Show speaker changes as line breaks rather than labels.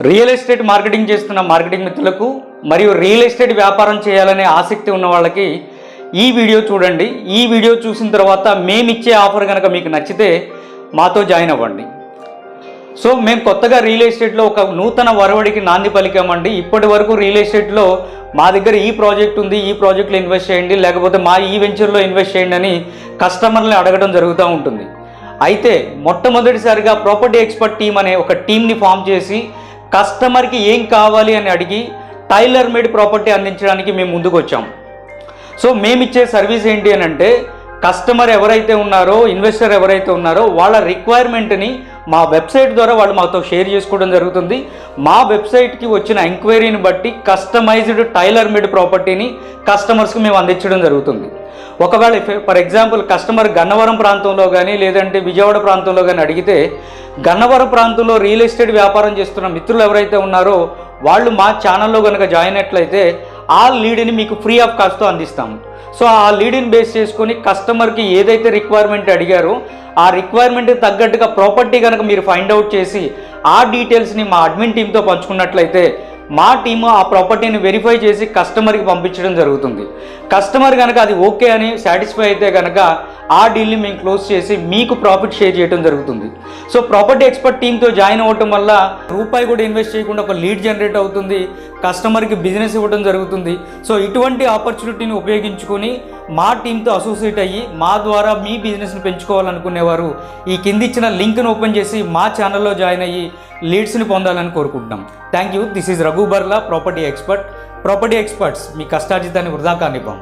Real estate marketing చేస్తున్న marketing మిత్రులకు మరియు రియల్ ఎస్టేట్ వ్యాపారం చేయాలనే ఆసక్తి ఉన్న వాళ్ళకి ఈ వీడియో చూడండి. ఈ వీడియో చూసిన తర్వాత మేమిచ్చే ఆఫర్ కనుక మీకు నచ్చితే మాతో జాయిన్ అవ్వండి. సో మేము కొత్తగా రియల్ ఎస్టేట్లో ఒక నూతన వరవడికి నాంది పలికామండి. ఇప్పటి వరకు రియల్ ఎస్టేట్లో మా దగ్గర ఈ ప్రాజెక్ట్ ఉంది, ఈ ప్రాజెక్ట్లో ఇన్వెస్ట్ చేయండి, లేకపోతే మా ఈ వెంచర్లో ఇన్వెస్ట్ చేయండి అని కస్టమర్ని అడగడం జరుగుతూ ఉంటుంది. అయితే మొట్టమొదటిసారిగా ప్రాపర్టీ ఎక్స్పర్ట్ టీమ్ అనే ఒక టీంని ఫామ్ చేసి కస్టమర్కి ఏం కావాలి అని అడిగి టైలర్ మేడ్ ప్రాపర్టీ అందించడానికి మేము ముందుకు వచ్చాం. సో మేమిచ్చే సర్వీస్ ఏంటి అని అంటే, కస్టమర్ ఎవరైతే ఉన్నారో, ఇన్వెస్టర్ ఎవరైతే ఉన్నారో వాళ్ళ రిక్వైర్మెంట్ని మా వెబ్సైట్ ద్వారా వాళ్ళు మాతో షేర్ చేసుకోవడం జరుగుతుంది. మా వెబ్సైట్కి వచ్చిన ఎంక్వైరీని బట్టి కస్టమైజ్డ్ టైలర్ మేడ్ ప్రాపర్టీని కస్టమర్స్కి మేము అందించడం జరుగుతుంది. ఒకవేళ ఫర్ ఎగ్జాంపుల్ కస్టమర్ గన్నవరం ప్రాంతంలో కానీ లేదంటే విజయవాడ ప్రాంతంలో కానీ అడిగితే, గన్నవరం ప్రాంతంలో రియల్ ఎస్టేట్ వ్యాపారం చేస్తున్న మిత్రులు ఎవరైతే ఉన్నారో వాళ్ళు మా ఛానల్లో కనుక జాయిన్ అయినట్లయితే ఆ లీడ్ని మీకు ఫ్రీ ఆఫ్ కాస్ట్తో అందిస్తాము. సో ఆ లీడ్ని బేస్ చేసుకొని కస్టమర్కి ఏదైతే రిక్వైర్మెంట్ అడిగారో ఆ రిక్వైర్మెంట్కి తగ్గట్టుగా ప్రాపర్టీ కనుక మీరు ఫైండ్ అవుట్ చేసి ఆ డీటెయిల్స్ని మా అడ్మిన్ టీంతో పంచుకున్నట్లయితే మా టీము ఆ ప్రాపర్టీని వెరిఫై చేసి కస్టమర్కి పంపించడం జరుగుతుంది. కస్టమర్ కనుక అది ఓకే అని సాటిస్ఫై అయితే కనుక ఆ డీల్ని మేము క్లోజ్ చేసి మీకు ప్రాఫిట్ షేర్ చేయడం జరుగుతుంది. సో ప్రాపర్టీ ఎక్స్పర్ట్ టీంతో జాయిన్ అవ్వటం వల్ల రూపాయి కూడా ఇన్వెస్ట్ చేయకుండా ఒక లీడ్ జనరేట్ అవుతుంది, కస్టమర్కి బిజినెస్ ఇవ్వడం జరుగుతుంది. సో ఇటువంటి ఆపర్చునిటీని ఉపయోగించుకొని మా టీంతో అసోసియేట్ అయ్యి మా ద్వారా మీ బిజినెస్ని పెంచుకోవాలనుకునేవారు ఈ కింది ఇచ్చిన లింక్ను ఓపెన్ చేసి మా ఛానల్లో జాయిన్ అయ్యి లీడ్స్ని పొందాలని కోరుకుంటున్నాం. Thank you. This is Raghu Barla, property expert. Property experts, మీ కష్టార్జితాన్ని వృధా కానివ్వం.